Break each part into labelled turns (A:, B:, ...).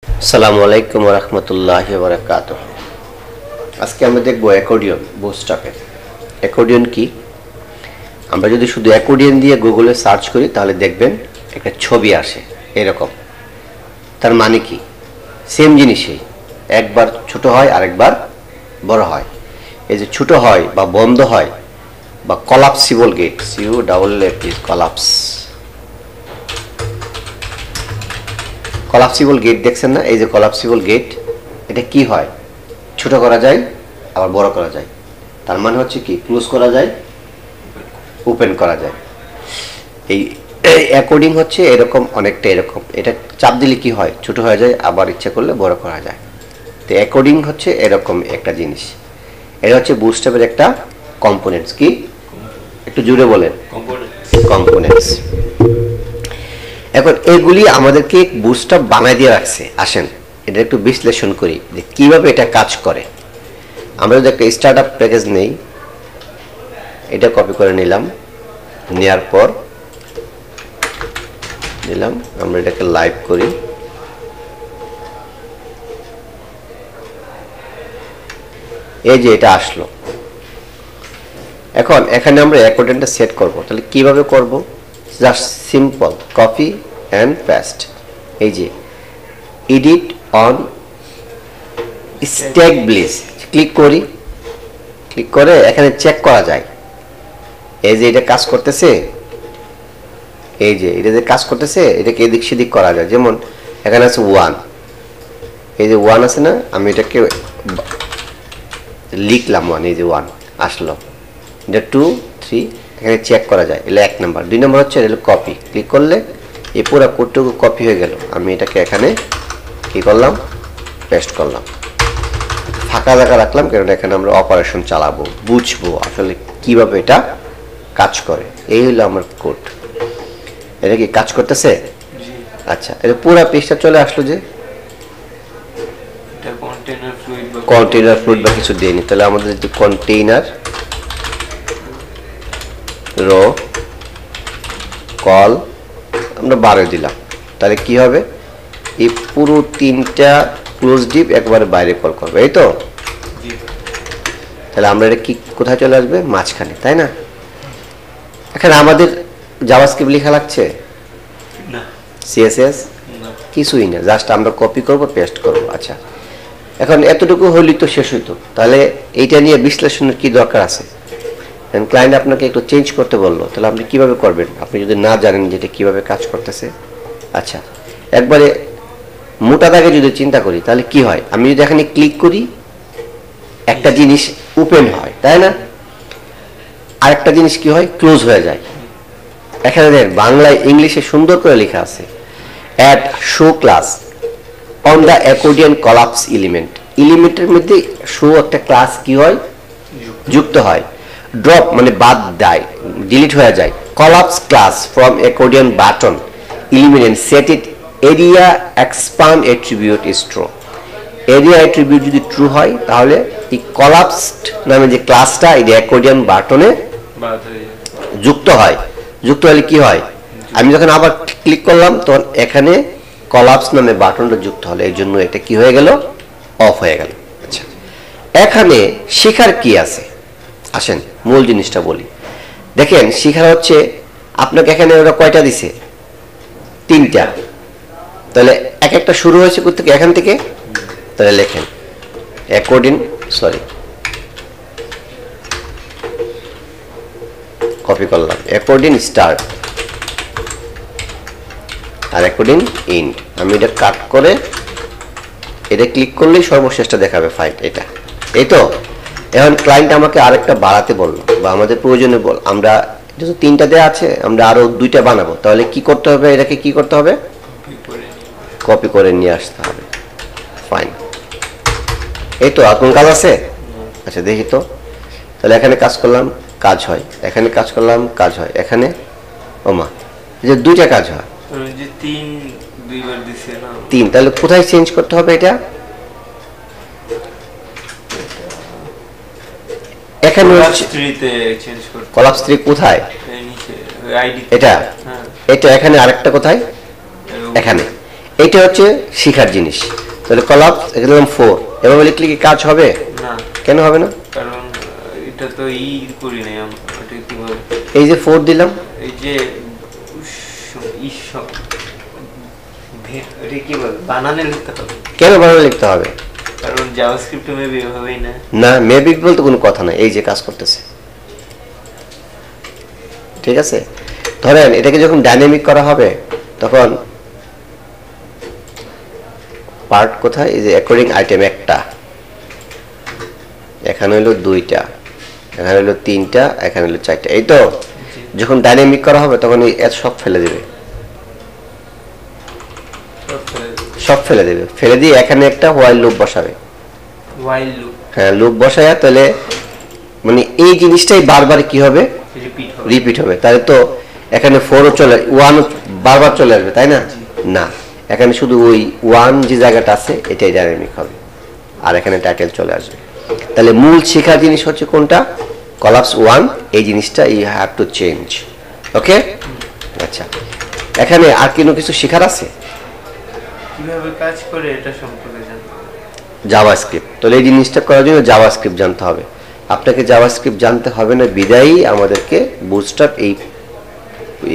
A: আসসালামু আলাইকুম ওয়া রাহমাতুল্লাহি ওয়া বারাকাতুহু। আজকে আমরা দেখব অ্যাকর্ডিয়ন বুটস্ট্র্যাপের। অ্যাকর্ডিয়ন কি? আমরা যদি শুধু অ্যাকর্ডিয়ন দিয়ে গুগলে সার্চ করি তাহলে দেখবেন একটা ছবি আসে এরকম। তার মানে কি? সেম জিনিসই, একবার ছোট হয় আরেকবার বড় হয়। এই যে ছোট হয় বা বন্ধ হয় বা কলাপসিবল গেট, সিউ double F is collapse. Collapsible gate দেখছেন না? এই যে কলাপসিবল গেট, এটা কি হয়? ছোট করা যায় আবার বড় করা যায়। তার মানে হচ্ছে কি, ক্লোজ করা যায়, ওপেন করা যায়। এই অ্যাকর্ডিং হচ্ছে এরকম, অনেকটা এরকম। এটা চাপ দিলে কি হয়? ছোট হয়ে যায়, আবার ইচ্ছা করলে বড় করা যায়। তো অ্যাকর্ডিং হচ্ছে এরকম একটা জিনিস। এটা হচ্ছে বুটস্ট্র্যাপের একটা কম্পোনেন্টস। কি একটু জুড়ে বলেন? কম্পোনেন্টস। এখন এগুলি আমাদেরকে বুটস্ট্র্যাপ বানায় দিয়ে রাখছে। আসেন এটা একটু বিশ্লেষণ করি যে কিভাবে এটা কাজ করে। আমরা যদি একটা স্টার্টআপ প্যাকেজ নেই, এটা কপি করে নিলাম, নেওয়ার পর নিলাম, আমরা এটাকে লাইভ করি। এই যে এটা আসলো। এখন এখানে আমরা অ্যাকর্ডিয়নটা সেট করব। তাহলে কিভাবে করব? Just simple copy and paste. এই যে edit on StackBlitz click করি। ক্লিক করে এখানে চেক করা যায় এই যে এটা কাজ করতেছে। এই যে এটা যে কাজ করতেছে, এটাকে এদিক সেদিক করা যায়। যেমন এখানে আছে 1, এই যে 1 আছে না, আমি এটাকে লিখলাম 1, এই যে 1 আসলো। এটা 2, 3, এখানে চেক করা যায়। এটা 1 নাম্বার। 2 নাম্বার হচ্ছে এটা কপি। ক্লিক করলে এই পুরো কোডটুকু কপি হয়ে গেল। আমি এটাকে এখানে কি করলাম? পেস্ট করলাম। ফাঁকা জায়গা রাখলাম, কারণ এখানে আমরা অপারেশন চালাবো, বুঝবো আসলে কিভাবে এটা কাজ করে। এই হলো আমার কোড। এটা কি কাজ করতেছে? আচ্ছা, এটা পুরো পেজটা চলে আসলো। যে কন্টেইনার ফ্লুইড বা কিছু দেয়নি, তাহলে আমাদের যে কন্টেইনার রো কল আমরা 12 দিলাম। তাহলে কি হবে? এই পুরো 3টা ক্লোজ ডিপ একবারে বাইরে কল করবে, এই তো? তাহলে আমরা এটা কি কোথায় চলে আসবে? মাঝখানে, তাই না? এখানে আমাদের জাভাস্ক্রিপ্ট লেখা লাগছে না, সিএসএস কিছুই না, জাস্ট আমরা কপি করব, পেস্ট করব। আচ্ছা, এখন এতটুকু হলেই তো শেষ হইতো। তাহলে এইটা নিয়ে বিশ্লেষণের কি দরকার আছে? ক্লায়েন্ট আপনাকে একটু চেঞ্জ করতে বললো, তাহলে আপনি কিভাবে করবেন আপনি যদি না জানেন যে এটা কিভাবে কাজ করতেছে? আচ্ছা, একবারে মোটা দাগে যদি চিন্তা করি তাহলে কি হয়? আমি যদি এখানে ক্লিক করি, একটা জিনিস ওপেন হয়, তাই না? আরেকটা জিনিস কি হয়? ক্লোজ হয়ে যায়। এখানে দেখেন বাংলায় ইংলিশে সুন্দর করে লেখা আছে, add show class on the accordion collapse element. এলিমেন্টের মধ্যে শো একটা ক্লাস কি হয়? যুক্ত হয়। ড্রপ মানে বাদ দেয়, ডিলিট হয়ে যায়। Collapse class from accordion button element and set it aria expanded attribute is true. Aria attribute যদি ট্রু হয় তাহলে এই কলাপসড নামে যে ক্লাসটা এই অ্যাকর্ডিয়ন বাটনে যুক্ত হয়। যুক্ত হলে কি হয়? আমি যখন আবার ক্লিক করলাম তখন এখানে কলাপস নামে বাটনটা যুক্ত হলো, এই জন্য এটা কি হয়ে গেল? অফ হয়ে গেল। আচ্ছা, এখানে শেখার কি আছে? আসেন মূল জিনিসটা বলি। দেখেন শেখার হচ্ছে আপনাকে এখানে ওরা কয়টা দিছে? 3টা। তাহলে এক একটা শুরু হয়েছে কোথা থেকে? এখান থেকে। তাহলে লেখেন অ্যাকর্ডিং, কপি করলাম, অ্যাকর্ডিং স্টার্ট আর অ্যাকর্ডিং এন্ড। আমি এটা কাট করে এটা ক্লিক করলেই সর্বশেষটা দেখাবে ফাইল, এটা, এই তো? এখন ক্লায়েন্ট আমাকে আরেকটা বাড়াতে বললো বা আমাদের প্রয়োজনে বল, আমরা এটা তো 3টা দেওয়া আছে, আমরা আরো 2টা বানাবো। তাহলে কি করতে হবে? এটাকে কি করতে হবে? কপি করে নিয়ে আসতে হবে। ফাইন, এই তো। আর কোন কাজ আছে? আচ্ছা দেখি তো। তাহলে এখানে কাজ করলাম, কাজ হয়। এখানে কাজ করলাম, কাজ হয়। এখানে ওমা, যে 2টা কাজ হয়, 3। তাহলে কোথায় চেঞ্জ করতে হবে এটা? এখানে কলাপস 3 কোথায়? এটা এটা এখানে আরেকটা কোথায়? এখানে। এইটা হচ্ছে শিখার জিনিস। তাহলে কলাপস একদম 4 এভাবে লিখলে কি কাজ হবে
B: না?
A: কেন হবে না?
B: কারণ এটা তো করি নাই আমরা, এটা কিভাবে
A: এই যে 4 দিলাম,
B: এই যে কিভাবে বানানে লিখতে হবে?
A: কেন বানানে লিখতে হবে?
B: কারণ জাভাস্ক্রিপ্টে মেবি এভাবেই না।
A: না, মেবি বলতে কোনো কথা না, এই যে কাজ করতেছে। ঠিক আছে, ধরেন এটাকে যখন ডাইনামিক করা হবে তখন পার্ট কোথায়, এই যে অ্যাকর্ডিং আইটেম একটা, এখানে হলো 2টা, এখানে হলো 3টা, এখানে হলো 4টা। এই তো যখন ডাইনামিক করা হবে তখন এই সব ফেলে দেবে, সব ফেলে দেবে, ফেলে দিয়ে এখানে একটা হোয়াইল লুপ বসাবে।
B: While loop?
A: হ্যাঁ, লুপ বসায়, তাহলে মানে এই জিনিসটাই বারবার কি হবে, রিপিট হবে। তাহলে তো এখানে 4ও চলে, 1ও বারবার চলে আসবে, তাই না? না, এখানে শুধু ওই 1 যে জায়গাটা আছে এটাই ডাইনামিক হবে, আর এখানে টাইটেল চলে আসবে। তাহলে মূল শেখার জিনিস হচ্ছে কোনটা, কলাপস 1, এই জিনিসটা ইউ হ্যাভ টু চেঞ্জ। ওকে, আচ্ছা, এখানে আর কিছু শেখার আছে?
B: কিভাবে কাজ করে এটা সম্পর্কে জানতে হবে।
A: জাভাস্ক্রিপ্ট, তাহলে এই জিনিসটা করার জন্য জাভাস্ক্রিপ্ট জানতে হবে। আপনাকে জাভাস্ক্রিপ্ট জানতে হবে না বিদায়ী আমাদেরকে বুটস্ট্র্যাপ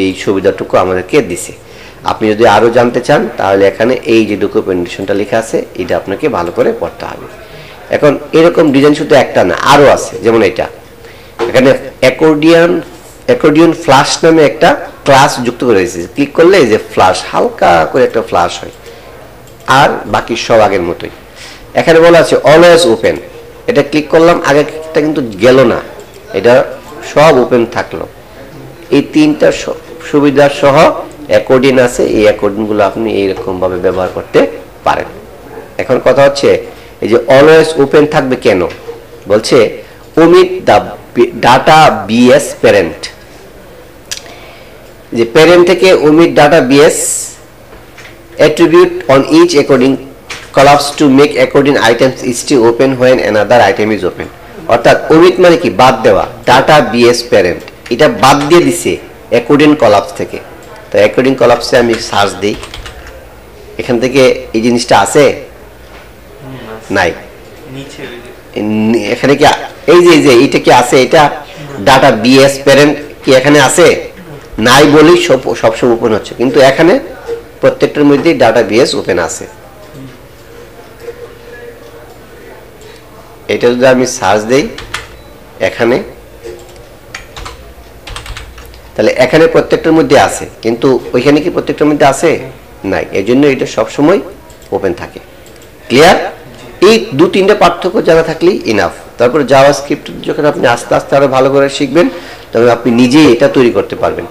A: এই সুবিধাটুকু আমাদেরকে দিছে। আপনি যদি আরো জানতে চান তাহলে এখানে এই যে ডকুমেন্টেশনটা লেখা আছে এটা আপনাকে ভালো করে পড়তে হবে। এখন এরকম ডিজাইন শুধু একটা না, আরো আছে, যেমন এটা এখানে অ্যাকর্ডিয়ন ফ্ল্যাশ নামে একটা ক্লাস যুক্ত করে দিয়েছে। ক্লিক করলে এই যে ফ্ল্যাশ, হালকা করে একটা ফ্ল্যাশ হয়, আর বাকি সব আগের মতোই। এখানে বলা আছে অলওয়েজ ওপেন, এটা ক্লিক করলাম, আগেটা কিন্তু গেল না, এটা সব ওপেন থাকলো। এই 3টা সুবিধা সহ অ্যাকর্ডিয়ন আছে, এই অ্যাকর্ডিয়নগুলো আপনি এইরকম ভাবে ব্যবহার করতে পারেন। এখন কথা হচ্ছে এই যে অলওয়েজ ওপেন থাকবে কেন, বলছে omit the data bs parent, যে প্যারেন্ট থেকে omit data bs attribute on each according collapse to make according items still open when another item is open। অর্থাৎ omit মানে কি, বাদ দেওয়া, data bs parent এটা বাদ দিয়ে দিছে according collapse থেকে। তো according collapse এ আমি সার্চ দিই, এখান থেকে এই জিনিসটা আছে নাই, এখানে কি এই যে এইটা কি আছে, এটা ডাটা বিএস প্যারেন্ট কি এখানে আছে নাই বলেই সবসময় ওপেন হচ্ছে, কিন্তু এখানে প্রত্যেকটার মধ্যে ডাটা বিএস ওপেন আছে। এটা যদি আমি সার্চ দেই এখানে, তাহলে এখানে প্রত্যেকটার মধ্যে আছে, কিন্তু ওইখানে কি প্রত্যেকটার মধ্যে আছে নাই, এজন্য এটা সবসময় ওপেন থাকে। ক্লিয়ার? এই 2-3টা পার্থক্য জানা থাকলেই ইনাফ। তারপরে জাভাস্ক্রিপ্ট যখন আপনি আস্তে আস্তে আরো ভালো করে শিখবেন তবে আপনি নিজেই এটা তৈরি করতে পারবেন।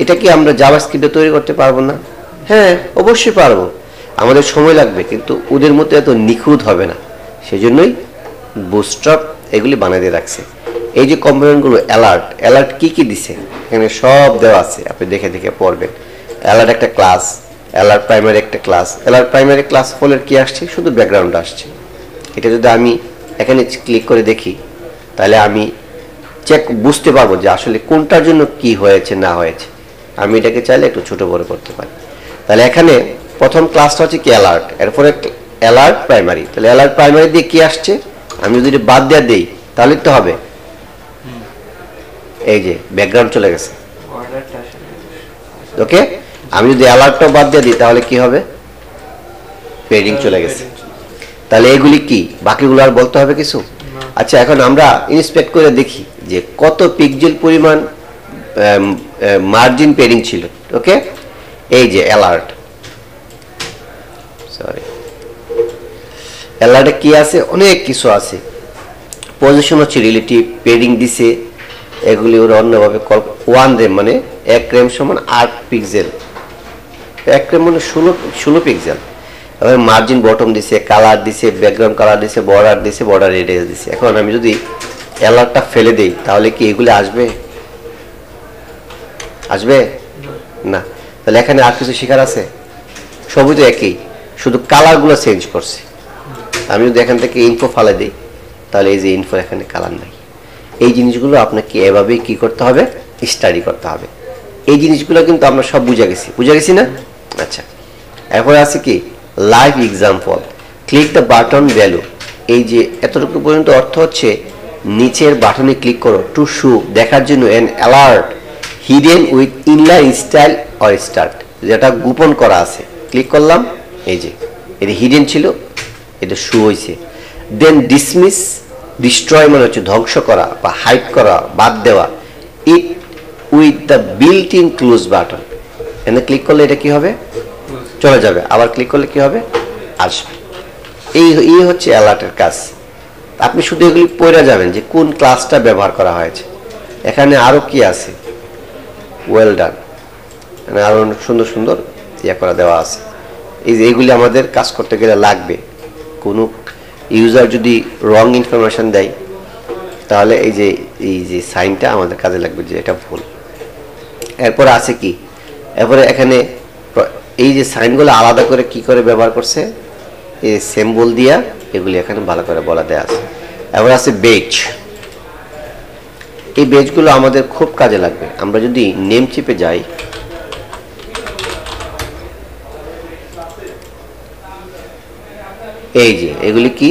A: এটা কি আমরা জাভাস্ক্রিপ্টে তৈরি করতে পারবো না? হ্যাঁ, অবশ্যই পারবো, আমাদের সময় লাগবে, কিন্তু ওদের মতো এত নিখুঁত হবে না। সেজন্যই বুটস্ট্র্যাপ এগুলি বানিয়ে দিয়ে রাখছে। এই যে কম্পোনেন্টগুলো, অ্যালার্ট কি কি দিছে এখানে সব দেওয়া আছে, আপনি দেখে দেখে পড়বেন। অ্যালার্ট একটা ক্লাস, অ্যালার্ট প্রাইমারি একটা ক্লাস। অ্যালার্ট প্রাইমারি ক্লাস ফলের কি আসছে, শুধু ব্যাকগ্রাউন্ড আসছে। এটা যদি আমি এখানে ক্লিক করে দেখি তাহলে আমি বুঝতে পারবো যে আসলে কোনটার জন্য কি হয়েছে না হয়েছে। আমি এটাকে চাইলে একটু ছোট বড় করতে পারি। তাহলে এখানে প্রথম ক্লাসটা হচ্ছে কি অ্যালার্ট, এরপরে অ্যালার্ট প্রাইমারি। তাহলে অ্যালার্ট প্রাইমারি দিয়ে কি আসছে, আমি যদি বাদ দেওয়া দেই তাহলে তো হবে, এই যে ব্যাকগ্রাউন্ড চলে গেছে। ওকে, আমি যদি অ্যালার্টটাও বাদ দিয়ে দিই তাহলে কি হবে, পেডিং চলে গেছে। তাহলে এগুলি কি, বাকিগুলো আর বলতে হবে কিছু? আচ্ছা, এখন আমরা ইন্সপেক্ট করে দেখি যে কত পিক্সেল পরিমাণ মার্জিন পেডিং ছিল। ওকে, এই যে অ্যালার্ট, সরি, অ্যালার্টে কি আছে, অনেক কিছু আছে। পজিশন হচ্ছে রিলেটিভ, পেডিং দিছে, এগুলি ওরা অন্যভাবে 1 রেম মানে 1 রেম সমান 8 পিক্সেল, 1 রেম মানে 16 পিক্সেল। এবার মার্জিন বটম দিছে, কালার দিছে, ব্যাকগ্রাউন্ড কালার দিছে, বর্ডার দিছে, বর্ডার রেডিয়াস দিছে। এখন আমি যদি অ্যালার্টটা ফেলে দেই তাহলে কি এগুলি আসবে? আসবে না। তাহলে এখানে আর কিছু শেখার আছে? সবই তো একই, শুধু কালারগুলো চেঞ্জ করছে। আমি যদি এখান থেকে ইনফো ফালে দিই তাহলে এই যে ইনফো এখানে কালার নাই। এই জিনিসগুলো আপনাকে এভাবেই কি করতে হবে, স্টাডি করতে হবে। এই জিনিসগুলো কিন্তু আমরা সব বুঝে গেছি না? আচ্ছা, এরপরে আছে কি live example, click the button value. এই যে এতটুকু পর্যন্ত অর্থ হচ্ছে নিচের বাটনে ক্লিক করো টু শো, দেখার জন্য N alert hidden with inline style or start, যেটা গোপন করা আছে। ক্লিক করলাম, এই যে এটা হিডেন ছিল, এটা শো হয়েছে। দেন ডিসমিস, ডিস্ট্রয় মানে হচ্ছে ধ্বংস করা বা হাইড করা, বাদ দেওয়া। It with the built in close button, এখানে ক্লিক করলে এটা কি হবে, চলে যাবে। আবার ক্লিক করলে কি হবে, আসবে। এই হচ্ছে অ্যালার্টের কাজ। আপনি শুধু এগুলি পড়ে যাবেন যে কোন ক্লাসটা ব্যবহার করা হয়েছে। এখানে আরো কি আছে, ওয়েল ডান, মানে আরো অনেক সুন্দর সুন্দর ইয়ে করা দেওয়া আছে। এই যে এইগুলি আমাদের কাজ করতে গেলে লাগবে। কোনো ইউজার যদি রং ইনফরমেশন দেয় তাহলে এই যে সাইনটা আমাদের কাজে লাগবে যে এটা ভুল। এরপরে আছে কি, এরপরে এখানে এই যে সাইনগুলো আলাদা করে কি করে ব্যবহার করছে, এই সিম্বল দিয়া এগুলি এখানে ভালো করে বলা দেয়া আছে। এবার আছে বেজ, এই বেজগুলো আমাদের খুব কাজে লাগবে। আমরা যদি নেম চিপে যাই, এই যে এগুলি কি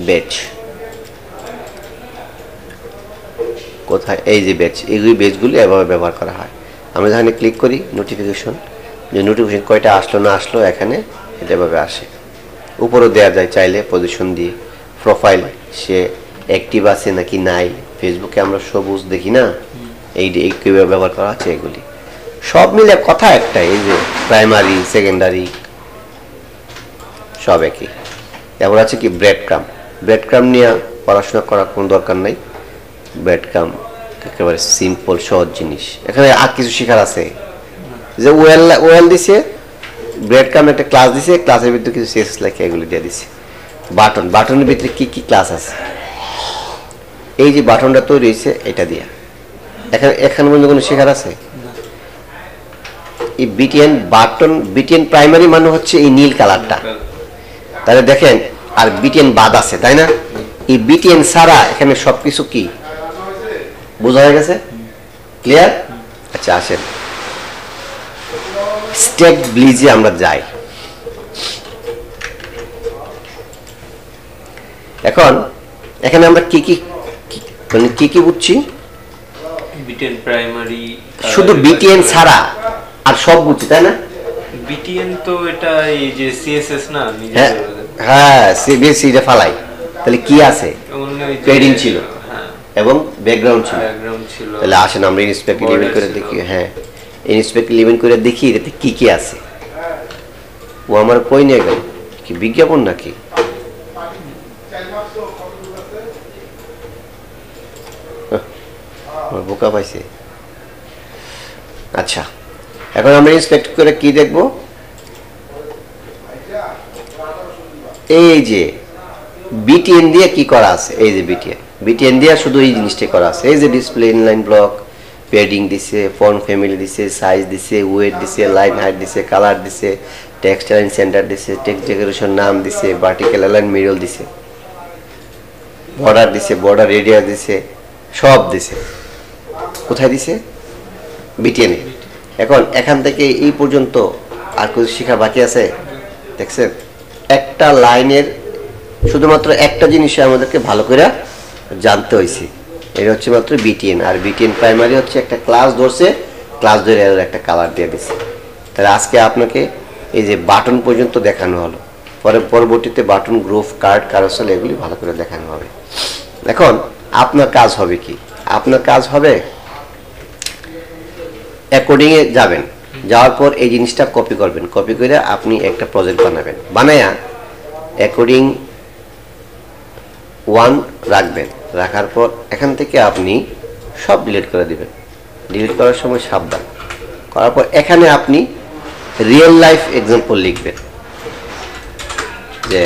A: বেজ, কোথায়, এই যে বেজ, এইগুলি বেজগুলি এভাবে ব্যবহার করা হয়। আমরা যখন ক্লিক করি নোটিফিকেশন, যে নোটিফিকেশন কয়টা আসলো না আসলো এখানে এটা এভাবে আসে। উপরও দেওয়া যায় চাইলে পজিশন দিয়ে, প্রোফাইল সে অ্যাক্টিভ আছে নাকি নাই। ফেসবুকে আমরা সবুজ দেখি না, এই কিভাবে ব্যবহার করা হচ্ছে, এগুলি সব মিলে কথা একটা। এই যে প্রাইমারি সেকেন্ডারি সব একই। এবার আছে কি ব্রেড ক্রাম, ব্রেড ক্রাম নিয়ে পড়াশোনা করার কোনো দরকার নাই। ব্রেড ক্রাম একেবারে সিম্পল সহজ জিনিস। এখানে আর কিছু শেখার আছে, যে ওয়েল দিছে, ব্রেড ক্রাম একটা ক্লাস দিছে, ক্লাসের ভিতরে কিছু সিএসএস লেখা এগুলি দিয়ে দিছে। বাটন, বাটনের ভিতরে কি কি ক্লাস আছে, এই যে বাটনটা তৈরি হয়েছে এটা দিয়া। এখানে মধ্যে কোনো শেখার আছে, এই বিটিএন বাটন, বিটিএন প্রাইমারি মানে হচ্ছে এই নীল কালারটা, তাহলে দেখেন আর বিটিএন বাদ আছে, তাই না? এই বিটিএন ছাড়া এখানে সবকিছু কি বোঝা হয়ে গেছে, ক্লিয়ার? আচ্ছা আসেন স্ট্যাক ব্লিজে আমরা যাই। এখন এখানে আমরা কি কি মানে কি বুঝছি,
B: বিটিএন প্রাইমারি,
A: শুধু বিটিএন ছাড়া আর সব বুঝছি, তাই না?
B: বিটিএন তো এটা এই যে সিএসএস না,
A: হ্যাঁ হ্যাঁ, সিবিএসইটা ফালাই। তাহলে কি আছে, পেডিং ছিল এবং ব্যাকগ্রাউন্ড ছিল। তাহলে আসেন আমরা ইনস্পেক্ট ইভেন্ট করে দেখি। হ্যাঁ, ইনস্পেক্ট ইভেন্ট করে দেখি এটাতে কি কি আছে। ও আমার কই নিয়ে গেল, কি বিজ্ঞাপন নাকি? বোকা পাইছে। আচ্ছা, এখন আমরা ইন্সপেক্ট করে কি দেখব, এই যে বিটিএন দিয়ে কি করা আছে। এই যে বিটিএন দিয়ে শুধু এই জিনিসটাই করা আছে। এই যে ডিসপ্লে ইনলাইন ব্লক, প্যাডিং দিছে, ফন্ট ফ্যামিলি দিছে, সাইজ দিছে, ওয়েট দিছে, লাইন হাইট দিছে, কালার দিছে, টেক্সট লাইন সেন্টার দিছে, টেক্সট ডেকোরেশন নাম দিছে, ভার্টিক্যাল লাইন মিডল দিছে, বর্ডার দিছে, বর্ডার রেডিয়াস দিছে, সব দিছে। কোথায় দিছে, বিটিএনে। এখন এখান থেকে এই পর্যন্ত আর কিছু শেখা বাকি আছে, দেখছেন? একটা লাইনের শুধুমাত্র একটা জিনিস আমাদেরকে ভালো করে জানতে হয়েছে, এটা হচ্ছে মাত্র বিটিএন। আর বিটিএন প্রাইমারি হচ্ছে একটা ক্লাস ধরছে, ক্লাস ধরে এর একটা কালার দিয়ে দিছে। তাহলে আজকে আপনাকে এই যে বাটন পর্যন্ত দেখানো হলো, পরবর্তীতে বাটন, গ্রুপ, কার্ড, কারোসেল এগুলি ভালো করে দেখানো হবে। এখন আপনার কাজ হবে কি, আপনার কাজ হবে অ্যাকর্ডিং এ যাবেন, যাওয়ার পর এই জিনিসটা কপি করবেন, কপি করে আপনি একটা প্রজেক্ট বানাবেন, বানায়া অ্যাকর্ডিং 1 রাখবেন। রাখার পর এখান থেকে আপনি সব ডিলিট করে দিবেন। ডিলিট করার সময় সাবধান। করার পর এখানে আপনি রিয়েল লাইফ এক্সাম্পল লিখবেন, যে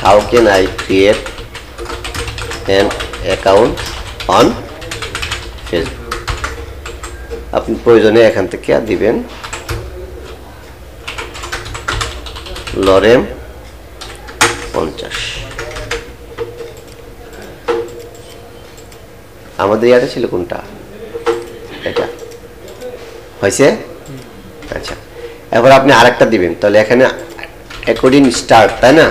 A: how can I create an account on Facebook. আপনি প্রয়োজনে এখান থেকে দিবেন লরেম 50। আমাদের ইয়াটা ছিল কোনটা, এটা হয়েছে। আচ্ছা, এবার আপনি আরেকটা দিবেন, তাহলে এখানে অ্যাকর্ডিং স্টার্ট, তাই না?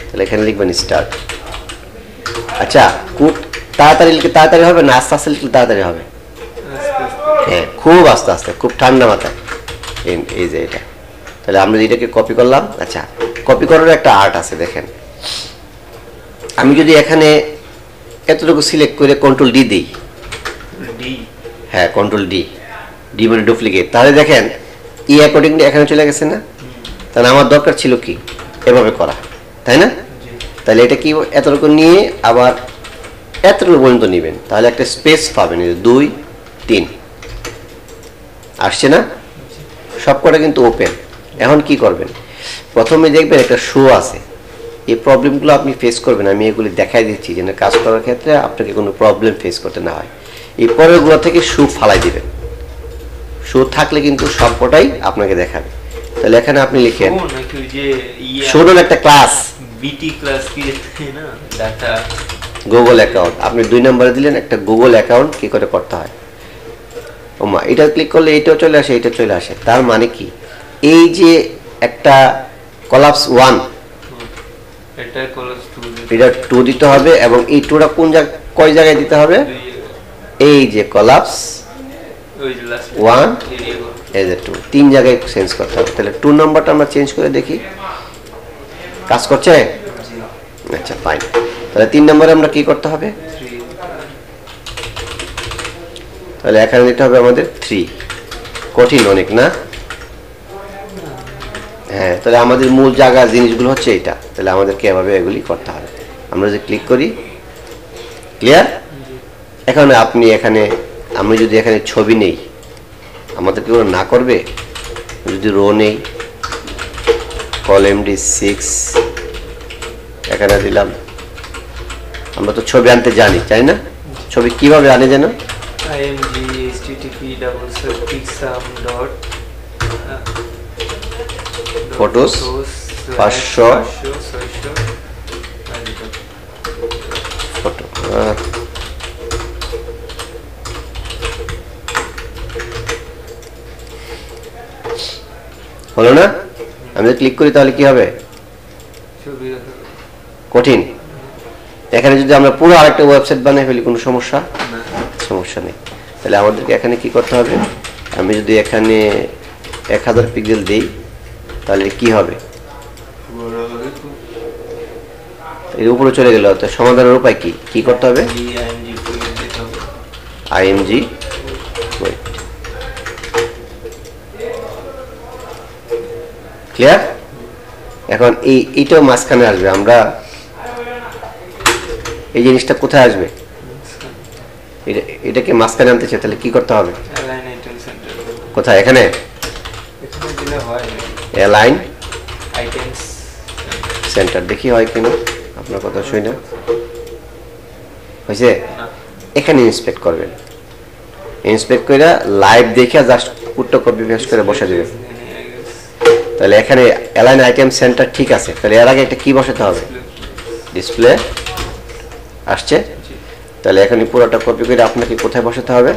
A: তাহলে এখানে লিখবেন স্টার্ট। আচ্ছা, খুব তাড়াতাড়ি লিখলে তাড়াতাড়ি হবে না আস্তে আস্তে লিখলে তাড়াতাড়ি হবে? হ্যাঁ, খুব আস্তে আস্তে, খুব ঠান্ডা মাথায়। এই যে এটা, তাহলে আমরা এটাকে কপি করলাম। আচ্ছা, কপি করার একটা আর্ট আছে, দেখেন। আমি যদি এখানে এতটুকু সিলেক্ট করে কন্ট্রোল ডি দিই, হ্যাঁ কন্ট্রোল ডি, ডি মানে ডুপ্লিকেট, তাহলে দেখেন ই অ্যাকর্ডিংলি এখানে চলে গেছে না? তাহলে আমার দরকার ছিল কি এভাবে করা, তাই না? তাহলে এটা কি এতটুকু নিয়ে আবার এতটুকু পর্যন্ত নেবেন, তাহলে একটা স্পেস পাবেন। 2 3 আসছে না? সবকটা কিন্তু ওপেন। এখন কি করবেন, প্রথমে দেখবেন একটা শো আছে, এই প্রবলেমগুলো আপনি ফেস করবেন। আমি এগুলি দেখাই দিচ্ছি যেন কাজ করার ক্ষেত্রে আপনাকে কোনো প্রবলেম ফেস করতে না হয়। এই পরেরগুলো থেকে শো ফালাই দিবেন, শো থাকলে কিন্তু সবকটাই আপনাকে দেখাবে। তাহলে এখানে আপনি লিখেন শোন একটা ক্লাস,
B: বিটি ক্লাস কি না ডাটা
A: গুগল অ্যাকাউন্ট। আপনি 2 নম্বরে দিলেন একটা গুগল অ্যাকাউন্ট কি করে করতে হয়। ওমা, এটা ক্লিক করলে এইটাও চলে আসে, এটা চলে আসে। তার মানে কি, এই যে একটা কলাপস 1,
B: এটা কলাপস 2,
A: এটা 2 দিতে হবে, এবং এই 2টা কোন কয় জায়গায় দিতে হবে? এই যে কলাপস
B: ওই যে লাস্ট
A: 1 এই যে 2, 3 জায়গায় চেঞ্জ করতে হবে। তাহলে 2 নম্বরটা আমরা চেঞ্জ করে দেখি কাজ করছে। আচ্ছা ফাইন, তাহলে 3 নম্বরে আমরা কি করতে হবে? তাহলে এখানে দিতে হবে আমাদের 3। কঠিন অনেক না? হ্যাঁ, তাহলে আমাদের মূল জায়গা জিনিসগুলো হচ্ছে এটা। তাহলে আমাদেরকে এভাবে এগুলি করতে হবে। আমরা যদি ক্লিক করি, ক্লিয়ার? এখন আপনি এখানে, আমি যদি এখানে ছবি নেই, আমাদের কি না করবে? যদি রো নেই, কলাম D6 এখানে দিলাম। আমরা তো ছবি আনতে জানি, তাই না? ছবি কিভাবে আনে যেন?
B: img http://pixam.
A: Photos 500 photo. হলো না? আমি ক্লিক করি তাহলে কি হবে? কঠিন। এখানে যদি আমরা পুরো আরেকটা ওয়েবসাইট বানাই ফেলি, কোনো সমস্যা? সমস্যা নেই। তাহলে আমাদেরকে এখানে কি করতে হবে? আমি যদি এখানে 1000 পিক্সেল দেই তাহলে কি হবে? এর উপরে চলে গেল। তো সমাধানের উপায় কি কি করতে হবে? img wait. ক্লিয়ার? এখন এইটাও মাঝখানে আসবে। আমরা এই জিনিসটা কোথায় আসবে? এটাকে মাঝখানে আনতে চাই, তাহলে কি করতে হবে? কোথায়? এখানে অ্যালাইন
B: আইটেমস
A: সেন্টার। দেখি হয় কিনা, আপনার কথা শুই না হয়েছে। এখানে ইন্সপেক্ট করবেন, ইন্সপেক্ট করে লাইভ দেখে জাস্ট পুটটা কপি পেস্ট করে বসে দেবেন। তাহলে এখানে অ্যালাইন আইটেম সেন্টার ঠিক আছে। তাহলে এর আগে একটা কি বসাতে হবে? ডিসপ্লে আসছে। তাহলে এখানে পুরোটা কপি করে আপনাকে কোথায় বসাতে হবে?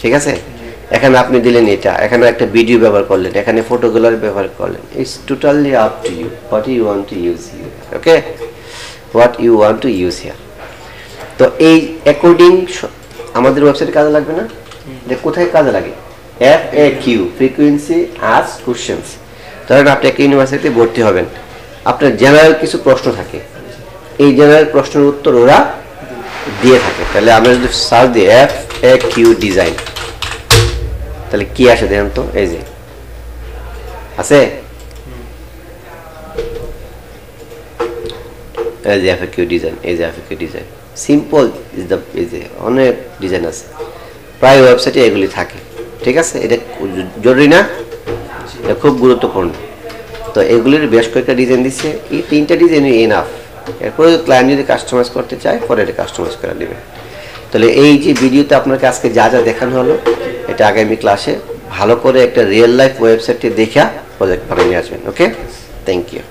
A: ঠিক আছে, এখানে আপনি দিলেন এটা, এখানে একটা ভিডিও ব্যবহার করলেন, এখানে ফটো গ্যালারি ব্যবহার করলেন। It's totally up to you what you want to use here. Okay, what you want to use here. তো এই অ্যাকর্ডিং আমাদের ওয়েবসাইটে কাজে লাগবে না? যে কোথায় কাজে লাগে? FAQ, frequency asked questions. ধরেন আপনি একটা ইউনিভার্সিটিতে ভর্তি হবেন, আপনার জেনারেল কিছু প্রশ্ন থাকে, এই জেনারেল প্রশ্নের উত্তর ওরা দিয়ে থাকে। তাহলে আমরা যদি সার্চ দিই FAQ ডিজাইন, তাহলে কি আসে দেখেন তো? এই যে আছে, এই যে FAQ ডিজাইন, এই যে FAQ design simple is the, এই যে অনেক ডিজাইন আছে, প্রায় ওয়েবসাইটে এগুলি থাকে। ঠিক আছে, এটা জরুরি না, এটা খুব গুরুত্বপূর্ণ। তো এগুলির বেশ কয়েকটা ডিজাইন দিচ্ছে, এই 3টা ডিজাইন এনাফ। এরপরে ক্লায়েন্ট যদি কাস্টমাইজ করতে চায় পরে এটা কাস্টমাইজ করে নেবে। তাহলে এই যে ভিডিওতে আপনাকে আজকে যা যা দেখানো হলো, এটা আগামী ক্লাসে ভালো করে একটা রিয়েল লাইফ ওয়েবসাইটে দেখা প্রজেক্ট বানিয়ে নিয়ে আসবেন। ওকে, থ্যাংক ইউ।